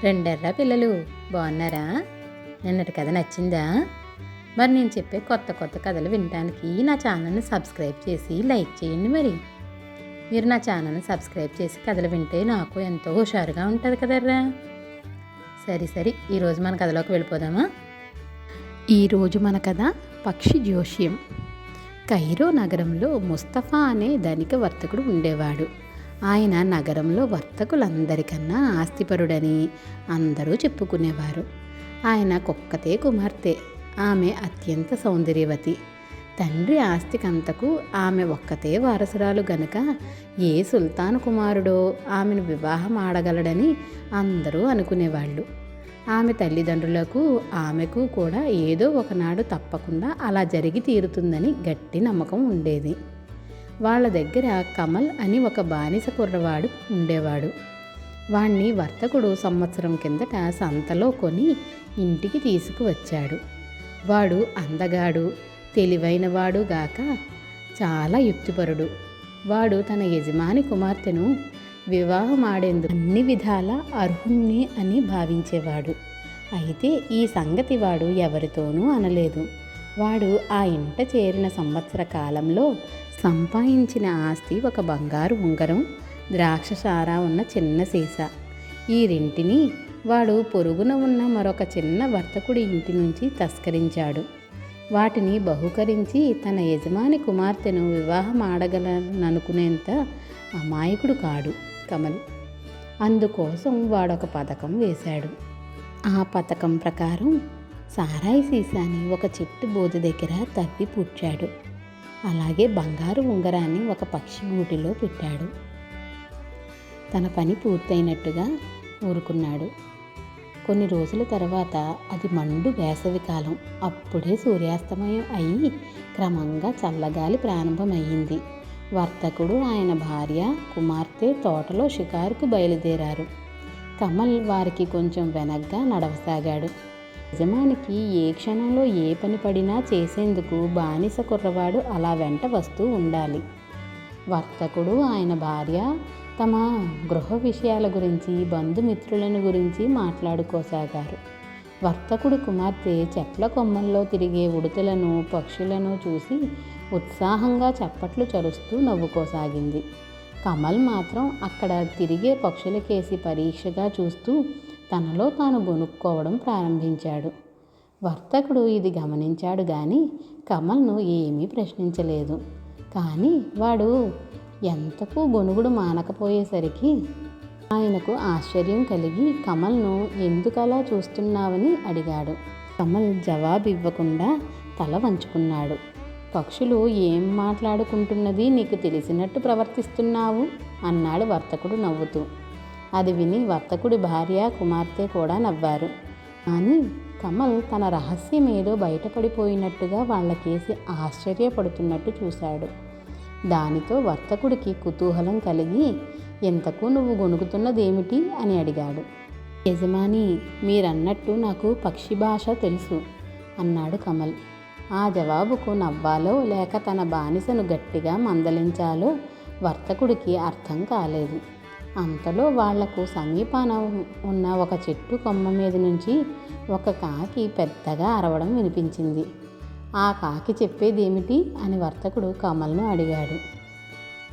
రెండెర్ర పిల్లలు బాగున్నారా? నిన్నటి కథ నచ్చిందా? మరి నేను చెప్పే కొత్త కొత్త కథలు వినడానికి నా ఛానల్ని సబ్స్క్రైబ్ చేసి లైక్ చేయండి. మరి మీరు నా ఛానల్ని సబ్స్క్రైబ్ చేసి కథలు వింటే నాకు ఎంతో హుషారుగా ఉంటుంది కదర్రా. సరే ఈరోజు మన కథలోకి వెళ్ళిపోదామా? ఈరోజు మన కథ పక్షి జోష్యం. కైరో నగరంలో ముస్తఫా అనే ధనిక వర్తకుడు ఉండేవాడు. ఆయన నగరంలో వర్తకులందరికన్నా ఆస్తిపరుడని అందరూ చెప్పుకునేవారు. ఆయన కుక్కతే కుమార్తె. ఆమె అత్యంత సౌందర్యవతి. తండ్రి ఆస్తికంతకు ఆమె ఒక్కతే వారసురాలు గనుక ఏ సుల్తాను కుమారుడో ఆమెను వివాహం ఆడగలడని అందరూ అనుకునేవాళ్ళు. ఆమె తల్లిదండ్రులకు ఆమెకు కూడా ఏదో ఒకనాడు తప్పకుండా అలా జరిగి తీరుతుందని గట్టి నమ్మకం ఉండేది. వాళ్ళ దగ్గర కమల్ అని ఒక బానిస కుర్రవాడు ఉండేవాడు. వాణ్ణి వర్తకుడు సంవత్సరం కిందట సంతలో కొని ఇంటికి తీసుకువచ్చాడు. వాడు అందగాడు, తెలివైనవాడు గాక చాలా యుక్తిపరుడు. వాడు తన యజమాని కుమార్తెను వివాహమాడేందుకు అన్ని విధాల అర్హుణ్ణి అని భావించేవాడు. అయితే ఈ సంగతి వాడు ఎవరితోనూ అనలేదు. వాడు ఆ ఇంట చేరిన సంవత్సర కాలంలో సంపాదించిన ఆస్తి ఒక బంగారు ఉంగరం, ద్రాక్షసారా ఉన్న చిన్న సీసా. ఈ రెంటిని వాడు పొరుగున ఉన్న మరొక చిన్న వర్తకుడి ఇంటి నుంచి తస్కరించాడు. వాటిని బహుకరించి తన యజమాని కుమార్తెను వివాహం ఆడగలననుకునేంత అమాయకుడు కాడు కమల్. అందుకోసం వాడొక పథకం వేశాడు. ఆ పథకం ప్రకారం సారాయి సీసాని ఒక చెట్టు బోధి దగ్గర తవ్వి పూడ్చాడు. అలాగే బంగారు ఉంగరాన్ని ఒక పక్షి గూటిలో పెట్టాడు. తన పని పూర్తయినట్టుగా ఊరుకున్నాడు. కొన్ని రోజుల తర్వాత అది మండు వేసవికాలం. అప్పుడే సూర్యాస్తమయం అయ్యి క్రమంగా చల్లగాలి ప్రారంభమయ్యింది. వర్తకుడు, ఆయన భార్య, కుమార్తె తోటలో షికారుకు బయలుదేరారు. కమల్ వారికి కొంచెం వెనగ్గా నడవసాగాడు. యజమానికి ఏ క్షణంలో ఏ పని పడినా చేసేందుకు బానిస కుర్రవాడు అలా వెంట వస్తూ ఉండాలి. వర్తకుడు, ఆయన భార్య తమ గృహ విషయాల గురించి, బంధుమిత్రులను గురించి మాట్లాడుకోసాగారు. వర్తకుడు కుమార్తె చెట్ల కొమ్మల్లో తిరిగే ఉడతలను, పక్షులను చూసి ఉత్సాహంగా చప్పట్లు చరుస్తూ నవ్వుకోసాగింది. కమల్ మాత్రం అక్కడ తిరిగే పక్షులకేసి పరీక్షగా చూస్తూ తనలో తాను గొనుక్కోవడం ప్రారంభించాడు. వర్తకుడు ఇది గమనించాడు గాని కమల్ను ఏమీ ప్రశ్నించలేదు. కానీ వాడు ఎంతకు గొనుగుడు మానకపోయేసరికి ఆయనకు ఆశ్చర్యం కలిగి కమల్ను ఎందుకలా చూస్తున్నావని అడిగాడు. కమల్ జవాబివ్వకుండా తల వంచుకున్నాడు. పక్షులు ఏం మాట్లాడుకుంటున్నది నీకు తెలిసినట్టు ప్రవర్తిస్తున్నావు అన్నాడు వర్తకుడు నవ్వుతూ. అది విని వర్తకుడి భార్య, కుమార్తె కూడా నవ్వారు. కానీ కమల్ తన రహస్యం ఏదో బయటపడిపోయినట్టుగా వాళ్ళకేసి ఆశ్చర్యపడుతున్నట్టు చూశాడు. దానితో వర్తకుడికి కుతూహలం కలిగి, ఎంతకు నువ్వు గొణుకుతున్నదేమిటి అని అడిగాడు. యజమాని, మీరన్నట్టు నాకు పక్షి భాష తెలుసు అన్నాడు కమల్. ఆ జవాబుకు నవ్వాలో లేక తన బానిసను గట్టిగా మందలించాలో వర్తకుడికి అర్థం కాలేదు. అంతలో వాళ్లకు సమీపాన ఉన్న ఒక చెట్టు కొమ్మ మీద నుంచి ఒక కాకి పెద్దగా అరవడం వినిపించింది. ఆ కాకి చెప్పేదేమిటి అని వర్తకుడు కమల్ను అడిగాడు.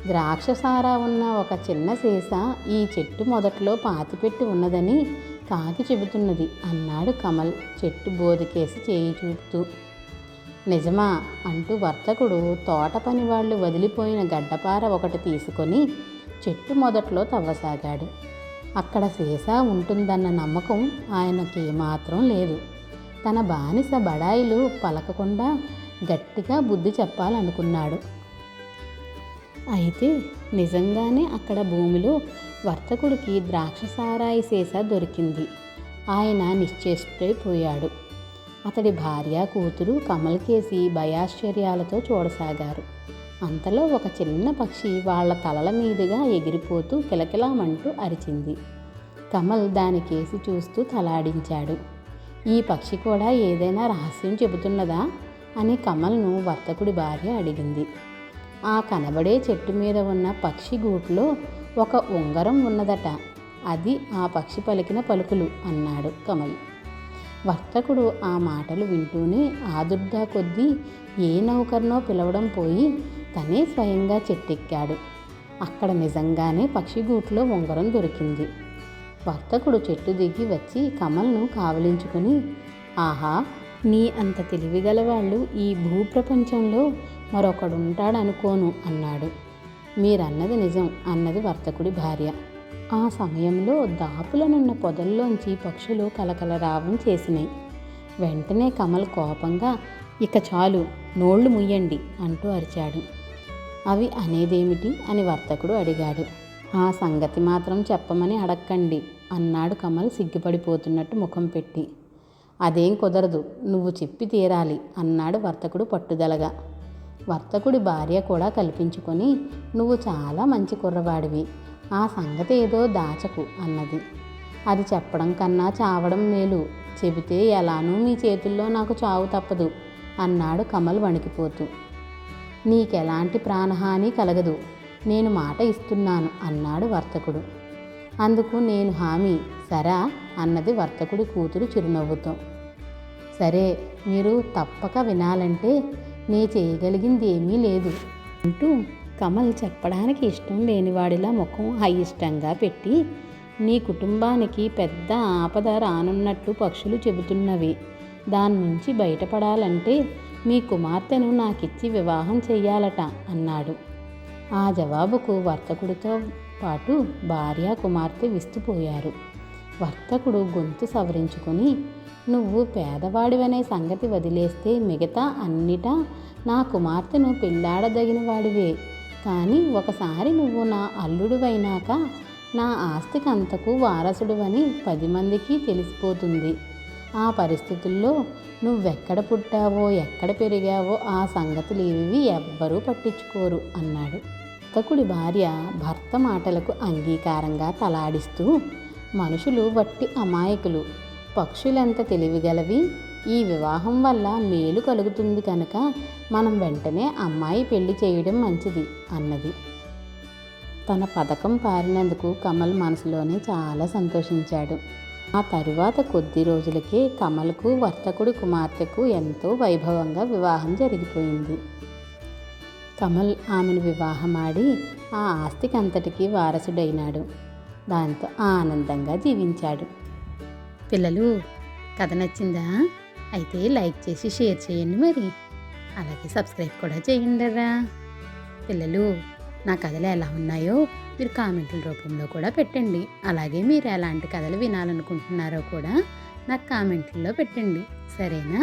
ద్రాక్షసారా ఉన్న ఒక చిన్న సీసా ఈ చెట్టు మొదట్లో పాతిపెట్టి ఉన్నదని కాకి చెబుతున్నది అన్నాడు కమల్ చెట్టు బోధికేసి చేయి చూపుతూ. నిజమా అంటూ వర్తకుడు తోట పని వాళ్ళు వదిలిపోయిన గడ్డపార ఒకటి తీసుకొని చెట్టు మొదట్లో తవ్వసాగాడు. అక్కడ సీసా ఉంటుందన్న నమ్మకం ఆయనకి మాత్రం లేదు. తన బానిస బడాయిలు పలకకుండా గట్టిగా బుద్ధి చెప్పాలనుకున్నాడు. అయితే నిజంగానే అక్కడ భూమిలో వర్తకుడికి ద్రాక్షసారాయి సీసా దొరికింది. ఆయన నిశ్చేష్టుడైపోయాడు. అతడి భార్య, కూతురు కమల్ కేసి భయాశ్చర్యాలతో చూడసాగారు. అంతలో ఒక చిన్న పక్షి వాళ్ల తలల మీదుగా ఎగిరిపోతూ కిలకిలామంటూ అరిచింది. కమల్ దానికేసి చూస్తూ తలాడించాడు. ఈ పక్షి కూడా ఏదైనా రహస్యం చెబుతున్నదా అని కమల్ను వర్తకుడి భార్య అడిగింది. ఆ కనబడే చెట్టు మీద ఉన్న పక్షి గూట్లో ఒక ఉంగరం ఉన్నదట. అది ఆ పక్షి పలికిన పలుకులు అన్నాడు కమల్. వర్తకుడు ఆ మాటలు వింటూనే ఆదుర్దా కొద్దీ ఏ నౌకర్నో పిలవడం పోయి తనే స్వయంగా చెట్టెక్కాడు. అక్కడ నిజంగానే పక్షిగూట్లో ఉంగరం దొరికింది. వర్తకుడు చెట్టు దిగి వచ్చి కమల్ను కావలించుకుని, ఆహా, నీ అంత తెలివిగల వాళ్ళు ఈ భూప్రపంచంలో మరొకడుంటాడనుకోను అన్నాడు. మీరన్నది నిజం అన్నది వర్తకుడి భార్య. ఆ సమయంలో దాపులనున్న పొదల్లోంచి పక్షులు కలకలరావం చేసినాయి. వెంటనే కమల్ కోపంగా, ఇక చాలు, నోళ్లు ముయ్యండి అంటూ అరిచాడు. అవి అనేదేమిటి అని వర్తకుడు అడిగాడు. ఆ సంగతి మాత్రం చెప్పమని అడక్కండి అన్నాడు కమల్ సిగ్గుపడిపోతున్నట్టు ముఖం పెట్టి. అదేం కుదరదు, నువ్వు చెప్పి తీరాలి అన్నాడు వర్తకుడు పట్టుదలగా. వర్తకుడి భార్య కూడా కల్పించుకొని, నువ్వు చాలా మంచి కుర్రవాడివి, ఆ సంగతి ఏదో దాచకు అన్నది. అది చెప్పడం కన్నా చావడం మేలు, చెబితే ఎలానూ మీ చేతుల్లో నాకు చావు తప్పదు అన్నాడు కమల్ వణికిపోతూ. నీకెలాంటి ప్రాణహాని కలగదు, నేను మాట ఇస్తున్నాను అన్నాడు వర్తకుడు. అందుకు నేను హామీ సరా అన్నది వర్తకుడి కూతురు చిరునవ్వుతో. సరే, మీరు తప్పక వినాలంటే నే చేయగలిగింది ఏమీ లేదు అంటూ కమల్ చెప్పడానికి ఇష్టం లేనివాడిలా ముఖం అయిష్టంగా పెట్టి, నీ కుటుంబానికి పెద్ద ఆపద రానున్నట్టు పక్షులు చెబుతున్నవి. దాని నుంచి బయటపడాలంటే మీ కుమార్తెను నాకిచ్చి వివాహం చెయ్యాలట అన్నాడు. ఆ జవాబుకు వర్తకుడితో పాటు భార్య కుమార్తె విస్తుపోయారు. వర్తకుడు గొంతు సవరించుకొని, నువ్వు పేదవాడివనే సంగతి వదిలేస్తే మిగతా అన్నిటా నా కుమార్తెను పెళ్ళాడదగిన వాడివే. కానీ ఒకసారి నువ్వు నా అల్లుడివైనాక నా ఆస్తికంతకు వారసుడివని 10 మందికి తెలిసిపోతుంది. ఆ పరిస్థితుల్లో నువ్వెక్కడ పుట్టావో ఎక్కడ పెరిగావో ఆ సంగతులేవి ఎవ్వరూ పట్టించుకోరు అన్నాడు. వర్తకుడి భార్య భర్త మాటలకు అంగీకారంగా తలాడిస్తూ, మనుషులు వట్టి అమాయకులు, పక్షులెంత తెలివిగలవి, ఈ వివాహం వల్ల మేలు కలుగుతుంది కనుక మనం వెంటనే అమ్మాయి పెళ్లి చేయడం మంచిది అన్నది. తన పథకం పారినందుకు కమల్ మనసులోనే చాలా సంతోషించాడు. ఆ తరువాత కొద్ది రోజులకే కమల్కు వర్తకుడి కుమార్తెకు ఎంతో వైభవంగా వివాహం జరిగిపోయింది. కమల్ ఆమెను వివాహమాడి ఆ ఆస్తికంతటికి వారసుడైనాడు. దాంతో ఆనందంగా జీవించాడు. పిల్లలు, కథ నచ్చిందా? అయితే లైక్ చేసి షేర్ చేయండి, మరి అలాగే సబ్స్క్రైబ్ కూడా చేయండిరా. పిల్లలు, నా కథలు ఎలా ఉన్నాయో మీరు కామెంట్ల రూపంలో కూడా పెట్టండి. అలాగే మీరు ఎలాంటి కథలు వినాలనుకుంటున్నారో కూడా నాకు కామెంట్లలో పెట్టండి, సరేనా?